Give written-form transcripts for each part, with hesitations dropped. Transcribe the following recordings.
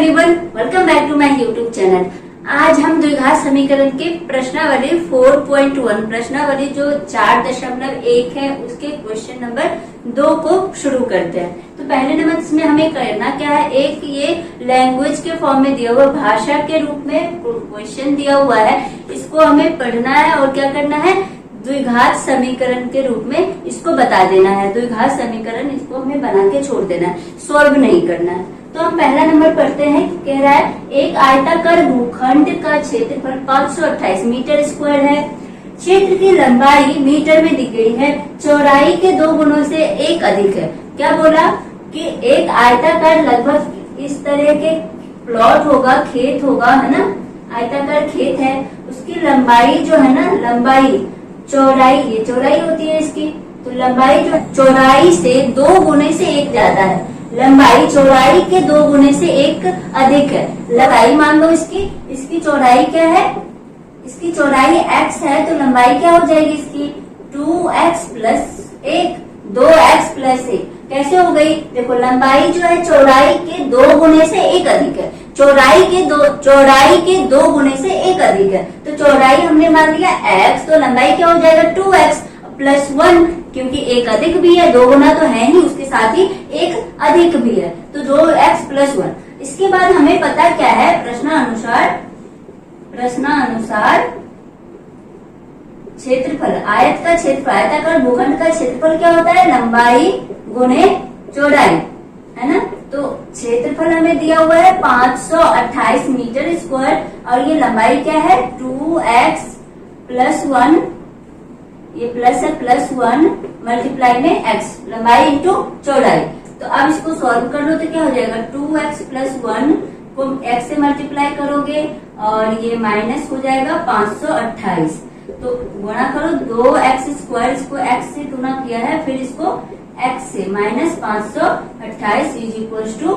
Everyone, welcome back to my YouTube channel. आज हम द्विघात समीकरण के प्रश्नावली 4.1 प्रश्नावली जो 4.1 है उसके क्वेश्चन नंबर 2 को शुरू करते हैं। तो पहले नंबर इसमें हमें करना क्या है, एक ये लैंग्वेज के फॉर्म में दिया हुआ भाषा के रूप में क्वेश्चन दिया हुआ है, इसको हमें पढ़ना है और क्या करना है, द्विघात समीकरण के रूप में इसको बता देना है। द्विघात समीकरण इसको हमें बना के छोड़ देना है, सॉल्व नहीं करना है। तो हम पहला नंबर पढ़ते हैं। कह रहा है एक आयताकार भूखंड का क्षेत्रफल 528 मीटर स्क्वायर है। क्षेत्र की लंबाई मीटर में दी गई है, चौड़ाई के 2 गुणों से 1 अधिक है। क्या बोला कि एक आयताकार लगभग इस तरह के प्लॉट होगा, खेत होगा, है ना, आयताकार खेत है, उसकी लंबाई जो है ना, लंबाई चौड़ाई, ये चौड़ाई होती है इसकी, तो लंबाई जो चौड़ाई से 2 गुने से 1 ज्यादा है, लंबाई चौड़ाई के 2 गुने से 1 अधिक है। लंबाई मान लो इसकी चौड़ाई क्या है, इसकी चौड़ाई x है, तो लंबाई क्या हो जाएगी इसकी 2x प्लस 1, 2x प्लस 1। कैसे हो गई, देखो लंबाई जो है चौड़ाई के 2 गुने से 1 अधिक है, चौड़ाई के 2 गुने से 1 अधिक है, तो चौड़ाई हमने मान लिया x, तो लंबाई क्या हो जाएगा 2x प्लस 1, क्योंकि 1 अधिक भी है, 2 गुना तो है नहीं, उसके साथ ही 1 अधिक भी है, तो 2x प्लस 1। इसके बाद हमें पता क्या है, प्रश्नानुसार क्षेत्रफल, आयत का क्षेत्रफल, आयताकार भूखंड का क्षेत्रफल क्या होता है, लंबाई गुणे चौड़ाई, है ना। तो क्षेत्रफल हमें दिया हुआ है 528 मीटर स्क्वायर, और ये लंबाई क्या है 2x प्लस 1, ये प्लस है, प्लस 1 मल्टीप्लाई में x, लंबाई इंटू चौड़ाई। तो अब इसको सॉल्व कर लो तो क्या हो जाएगा, 2x प्लस 1 को x से मल्टीप्लाई करोगे और ये माइनस हो जाएगा 528, तो गुणा करो 2x स्क्वायर, इसको x से गुणा किया है, फिर इसको x से माइनस 528 इज इक्वल टू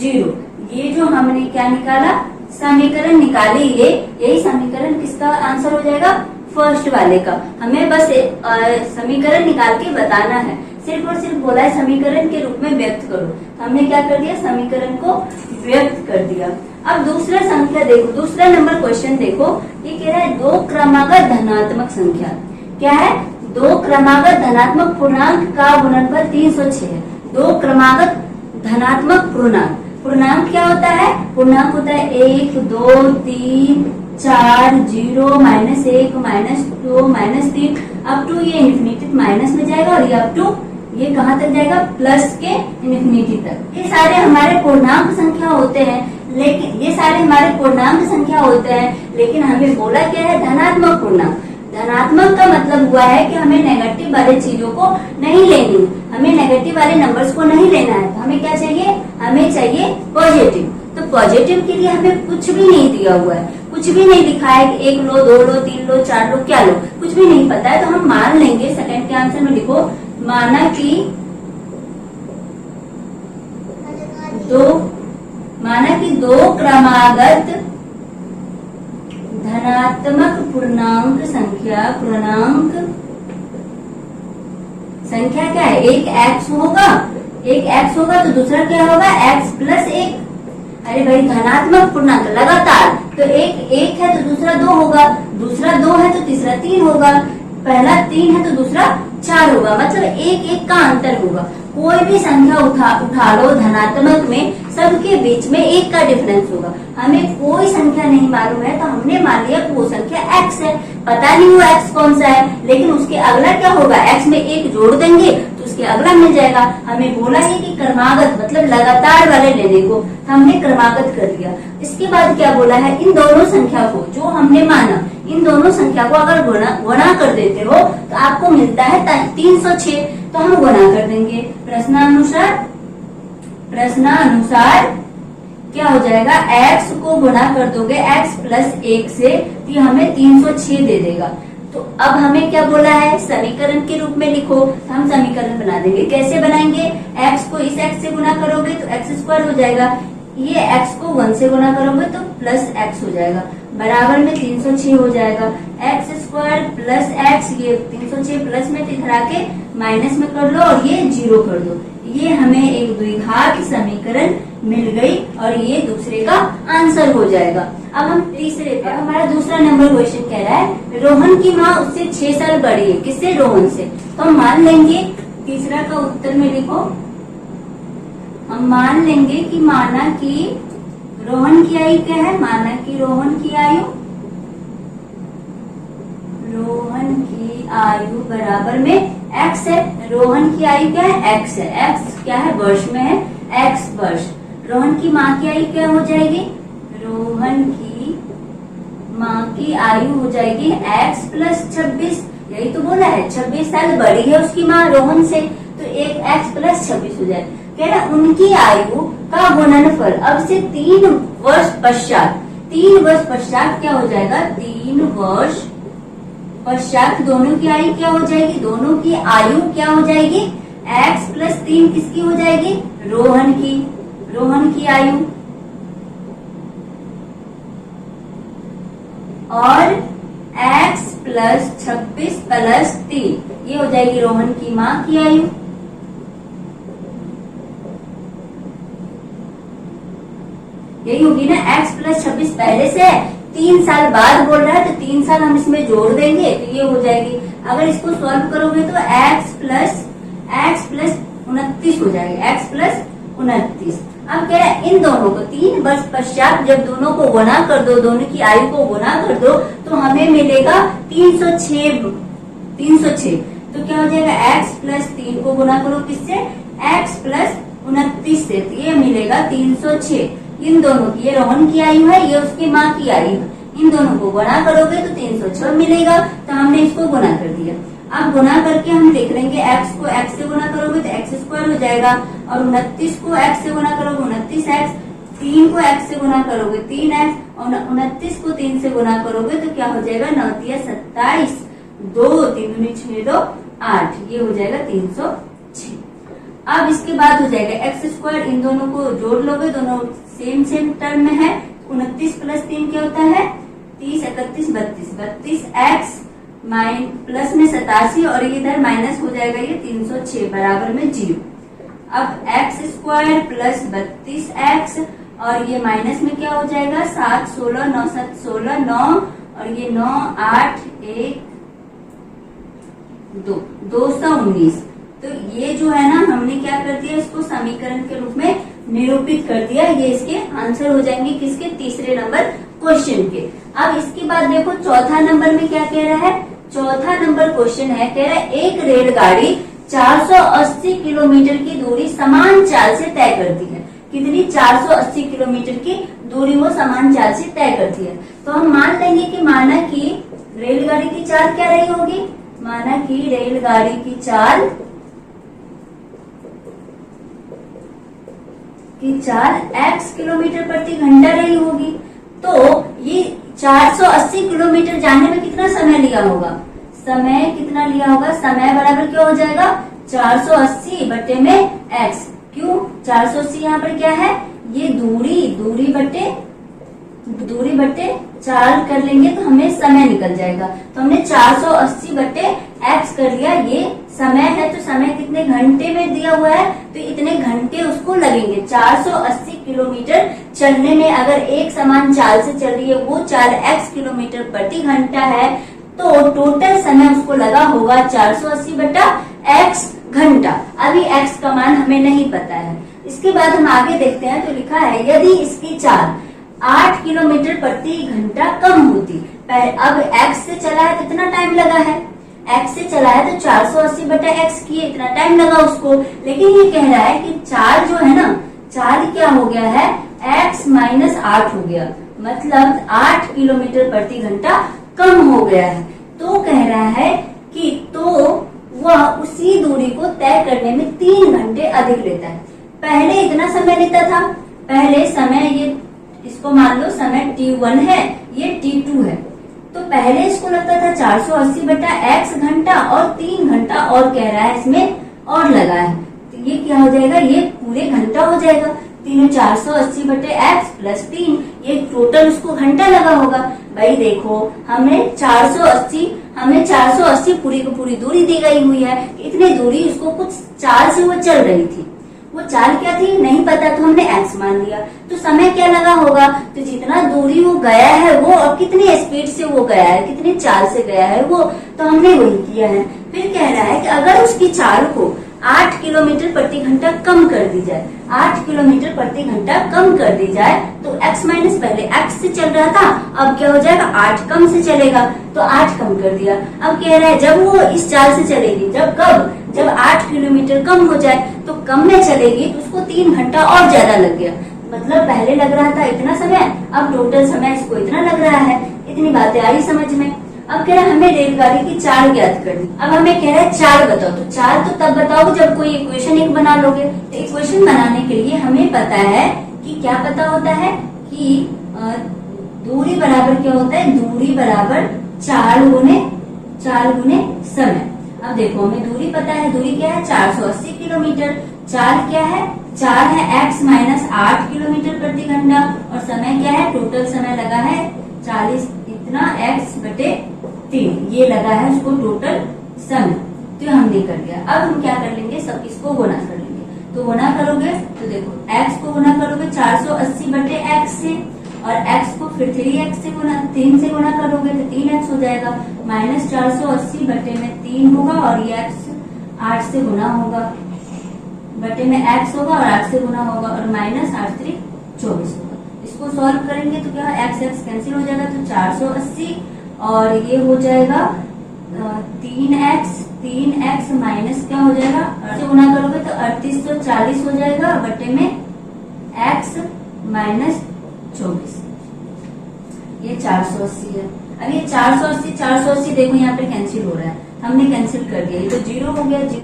0। ये जो हमने क्या निकाला, समीकरण निकाली, यही समीकरण किसका आंसर हो जाएगा, फर्स्ट वाले का। हमें बस समीकरण निकाल के बताना है, सिर्फ और सिर्फ बोला है समीकरण के रूप में व्यक्त करो, तो हमने क्या कर दिया, समीकरण को व्यक्त कर दिया। अब दूसरा संख्या देखो, दूसरा नंबर क्वेश्चन देखो, ये कह रहा है 2 क्रमागत धनात्मक संख्या, क्या है, 2 क्रमागत धनात्मक पूर्णांक का गुणनफल 306 है। 2 क्रमागत धनात्मक पूर्णांक, पूर्णांक क्या होता है, पूर्णांक होता है 1, 2, 3, 4, 0, -1, -2, -3, अप टू ये इन्फिनिटी माइनस में जाएगा, और ये अप टू ये कहाँ तक जाएगा, प्लस के इन्फिनिटी तक। ये सारे हमारे पूर्णांक संख्या होते हैं, लेकिन ये सारे हमारे पूर्णांक संख्या होते हैं, लेकिन हमें बोला क्या है, धनात्मक पूर्णांक। धनात्मक का मतलब हुआ है कि हमें नेगेटिव वाले चीजों को नहीं लेनी, हमें नेगेटिव वाले नंबर्स को नहीं लेना है, तो हमें क्या चाहिए, हमें चाहिए पॉजिटिव। तो पॉजिटिव के लिए हमें कुछ भी नहीं दिया हुआ है, कुछ भी नहीं लिखा है कि 1 लो, 2 लो, 3 लो, 4 लो, क्या लो, कुछ भी नहीं पता है, तो हम मान लेंगे। सेकंड के आंसर में लिखो, माना कि 2 क्रमागत धनात्मक पूर्णांक संख्या क्या है, एक x होगा, तो दूसरा क्या होगा, x प्लस 1। अरे भाई धनात्मक पूर्णांक लगातार, तो एक है तो दूसरा 2 होगा, दूसरा 2 है तो तीसरा 3 होगा, पहला 3 है तो दूसरा 4 होगा, मतलब 1 का अंतर होगा। कोई भी संख्या उठा लो धनात्मक में, सबके बीच में 1 का डिफरेंस होगा। हमें कोई संख्या नहीं मालूम है, तो हमने मान लिया वो संख्या x है, पता नहीं वो x कौन सा है, लेकिन उसके अगला क्या होगा, x में 1 जोड़ देंगे तो उसके अगला मिल जाएगा। हमें बोला है कि क्रमागत मतलब लगातार वाले लेने को, तो हमने क्रमागत कर दिया। इसके बाद क्या बोला है, इन दोनों संख्या को जो हमने माना, इन दोनों संख्या को अगर गुणा कर देते हो तो आपको मिलता है 306, तो हम गुणा कर देंगे। प्रश्नानुसार क्या हो जाएगा, x को गुणा कर दोगे x प्लस 1 से, तो ये हमें 306 दे देगा। तो अब हमें क्या बोला है, समीकरण के रूप में लिखो, तो हम समीकरण बना देंगे। कैसे बनाएंगे, x को इस x से गुणा करोगे तो x स्क्वायर हो जाएगा, ये x को 1 से गुणा करोगे तो प्लस x हो जाएगा, बराबर में 306 हो जाएगा। x स्क्वायर प्लस x, ये 306 प्लस में दिखा के माइनस में कर लो और ये 0 कर दो। ये हमें एक द्विघात समीकरण मिल गई और ये दूसरे का आंसर हो जाएगा। अब हम तीसरे पे, हमारा दूसरा नंबर क्वेश्चन कह रहा है रोहन की माँ उससे 6 साल बड़ी है। किससे? रोहन से। तो हम मान लेंगे, तीसरा का उत्तर में लिखो, हम मान लेंगे कि माना कि रोहन की आयु क्या है? माना कि रोहन की आयु बराबर में x है। रोहन की आयु क्या है? x है। x क्या है? वर्ष में है, x वर्ष। रोहन की माँ की आयु क्या हो जाएगी? रोहन की माँ की आयु हो जाएगी x प्लस 26। यही तो बोला है, 26 साल बड़ी है उसकी माँ रोहन से, तो एक x प्लस 26 हो जाए। कह रहा उनकी आयु का गुणनफल अब से 3 वर्ष पश्चात, 3 वर्ष पश्चात क्या हो जाएगा? 3 वर्ष पश्चात दोनों की आयु क्या हो जाएगी? दोनों की आयु क्या हो जाएगी? x प्लस 3 किसकी हो जाएगी? रोहन की। रोहन की आयु और x प्लस 26 प्लस 3 ये हो जाएगी रोहन की माँ की आयु। यही होगी ना, x प्लस 26 पहले से है, 3 साल बाद बोल रहा है तो 3 साल हम इसमें जोड़ देंगे तो ये हो जाएगी। अगर इसको सॉल्व करोगे तो x प्लस 29 हो जाएगा, x प्लस 29। अब कह रहा है इन दोनों को 3 वर्ष पश्चात जब दोनों को गुणा कर दो, दोनों की आयु को गुणा कर दो तो हमें मिलेगा 306। तो क्या हो जाएगा? x प्लस 3 को गुणा करो किससे? x प्लस 29 से, तो ये मिलेगा 306। इन दोनों की, ये रोहन की आयु है, ये उसकी माँ की आयु है, इन दोनों को गुणा करोगे तो 306 मिलेगा। तो हमने इसको गुणा कर दिया। अब गुणा करके हम देख लेंगे, x को x से गुणा करोगे तो x स्क्वायर हो जाएगा, और 29 को x से गुणा करोगे 29x, 3 को x से गुणा करोगे 3x, और 29 को 3 से गुणा करोगे तो क्या हो जाएगा? 9 तिया 27, 2 3 दूनी 6 2 8, ये हो जाएगा 306। अब इसके बाद हो जाएगा x स्क्वायर, इन दोनों को जोड़ लोगे, दोनों सेम टर्म में है। 29 प्लस 3 क्या होता है? 30 31 32, 32x प्लस में 87 और इधर माइनस हो जाएगा, ये 306 बराबर में 0। अब x स्क्वायर प्लस 32x और ये माइनस में क्या हो जाएगा? 7 16 9 7 16 9 और ये 9 8 1 2 219। तो ये जो है ना, हमने क्या कर दिया, इसको समीकरण के रूप में निरूपित कर दिया। ये इसके आंसर हो जाएंगे किसके? तीसरे नंबर क्वेश्चन के। अब इसके बाद देखो चौथा नंबर में क्या कह रहा है। चौथा नंबर क्वेश्चन है, कह रहा है एक रेलगाड़ी 480 किलोमीटर की दूरी समान चाल से तय करती है। कितनी? 480 किलोमीटर की दूरी वो समान चाल से तय करती है। तो हम मान लेंगे कि माना कि रेलगाड़ी की चाल क्या रही होगी? माना कि रेलगाड़ी की चाल x किलोमीटर प्रति घंटा रही होगी। तो ये 480 किलोमीटर जाने में कितना समय लिया होगा? समय कितना लिया होगा? समय बराबर क्या हो जाएगा? 480 बटे में x। क्यों? 480 यहाँ पर क्या है? ये दूरी बटे चाल कर लेंगे तो हमें समय निकल जाएगा। तो हमने 480 बटे x कर लिया, ये समय है तो समय कितने घंटे में दिया हुआ है तो इतने घंटे उसको लगेंगे। 480 किलोमीटर चलने में अगर एक समान चाल से चल रही है, वो चाल x किलोमीटर प्रति घंटा है, तो टोटल समय उसको लगा होगा 480 बटा x घंटा। अभी x का मान हमें नहीं पता है। इसके बाद हम आगे देखते हैं तो लिखा है यदि इसकी चाल 8 किलोमीटर प्रति घंटा कम होती, अब x से चला है तो इतना टाइम लगा है, x से चला है तो 480 बटा x किए, इतना टाइम लगा उसको। लेकिन ये कह रहा है कि चाल जो है ना, चाल क्या हो गया है? x माइनस 8 हो गया, मतलब 8 किलोमीटर प्रति घंटा कम हो गया है। तो कह रहा है कि तो वह उसी दूरी को तय करने में 3 घंटे अधिक लेता है। पहले इतना समय लेता था, पहले समय, ये इसको मान लो समय t1 है, ये t2 है, तो पहले इसको लगता था 480 बटा x घंटा और 3 घंटा और कह रहा है इसमें और लगा है, तो ये क्या हो जाएगा? ये पूरे घंटा हो जाएगा। तीनों 480 बटे x प्लस 3, ये टोटल उसको घंटा लगा होगा। भाई देखो हमें 480 पूरी को पूरी दूरी दी गई हुई है, इतनी दूरी उसको कुछ चाल से वो चल रही थी, वो चाल क्या थी नहीं पता, तो हमने x मान लिया। तो समय क्या लगा होगा, तो जितना दूरी वो गया है वो और कितनी स्पीड से वो गया है, कितनी चाल से गया है वो, तो हमने वही किया है। फिर कह रहा है कि अगर उसकी चाल को 8 किलोमीटर प्रति घंटा कम कर दी जाए, 8 किलोमीटर प्रति घंटा कम कर दी जाए, तो x माइनस पहले x से चल रहा था, अब क्या हो जाएगा 8 कम से चलेगा, तो 8 कम कर दिया। अब कह रहा है जब वो इस चाल से चलेगी, जब कब, जब 8 किलोमीटर कम हो जाए, तो कम में चलेगी तो उसको 3 घंटा और ज्यादा लग गया। मतलब पहले लग रहा था इतना समय, अब टोटल समय इसको इतना लग रहा है। इतनी बातें आई समझ में। अब कह रहा है हमें रेलगाड़ी की चाल ज्ञात करनी। अब हमें कह रहा है चाल बताओ, तो चाल तो तब बताओ जब कोई इक्वेशन एक बना लोगे। तो इक्वेशन बनाने के लिए हमें पता है कि क्या पता होता है कि दूरी बराबर क्या होता है, दूरी बराबर चाल गुने समय। अब देखो हमें दूरी पता है, दूरी क्या है 480 किलोमीटर। चाल क्या है, चाल है x माइनस 8 किलोमीटर प्रति घंटा, और समय क्या है, टोटल समय लगा है 40 इतना x बटे 3, ये लगा है उसको टोटल समय। तो हमने कर दिया। अब हम क्या कर लेंगे, सब इसको गुना कर लेंगे। तो गुना करोगे तो देखो x को गुना करोगे 480 बटे x से, और x को फिर 3x से गुना 3 से गुना करोगे तो 3x हो जाएगा, माइनस 480 बटे में 3 होगा, और ये x 8 से गुना होगा, बटे में x होगा और 8 से गुना होगा, और माइनस 8 3 24 होगा। इसको सॉल्व करेंगे तो क्या x x कैंसिल हो जाएगा, तो 480 और ये हो जाएगा 3x माइनस क्या हो जाएगा, से गुना करोगे तो 3840 हो जाएगा, बटे में x माइनस 24, ये 480 है। अब ये 480 देखो यहाँ पे कैंसिल हो रहा है, हमने कैंसिल कर दिया, ये तो 0 हो गया 0।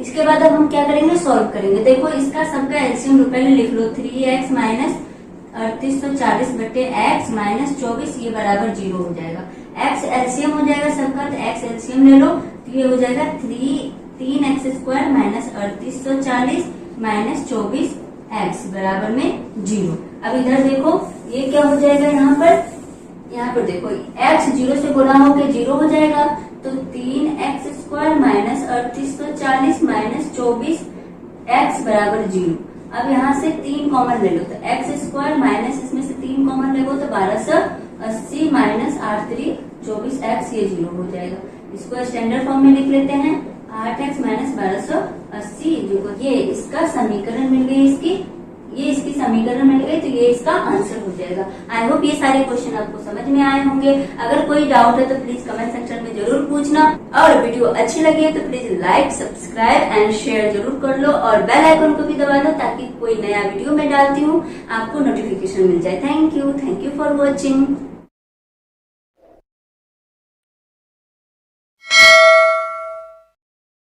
इसके बाद अब हम क्या करेंगे, सॉल्व करेंगे। देखो इसका सबका एलसीएम पहले लिख लो, 3x माइनस 3840 बटे x माइनस 24, ये बराबर 0 हो जाएगा। x एलसीएम हो जाएगा सबका, तो x एलसीएम ले लो, तो ये हो जाएगा 3x square minus 3840 minus 24x बराबर में 0। अब इधर देखो ये क्या हो जाएगा, यहाँ पर देखो x 0 से गुना होकर 0 हो जाएगा, तो 3x square minus 3840 minus 24x बराबर 0। अब यहाँ से 3 कॉमन ले लो, तो x स्क्वायर माइनस इसमें से 3 कॉमन ले लो तो 1280 माइनस 8 3 24x, ये 0 हो जाएगा। इसको स्टैंडर्ड फॉर्म में लिख लेते हैं, 8x माइनस 1280, ये इसका समीकरण मिल गई, ये इसकी समीकरण मिल गई, तो ये इसका आंसर हो जाएगा। आई होप ये सारे क्वेश्चन आपको समझ में आए होंगे। अगर कोई डाउट है तो प्लीज कमेंट सेक्शन में जरूर पूछना, और वीडियो अच्छी लगी है तो please like subscribe and share जरूर कर लो, और बेल आइकन को भी दबा लो ताकि कोई नया वीडियो मैं डालती हूँ आपको नोटिफिकेशन मिल जाए। Thank you for watching.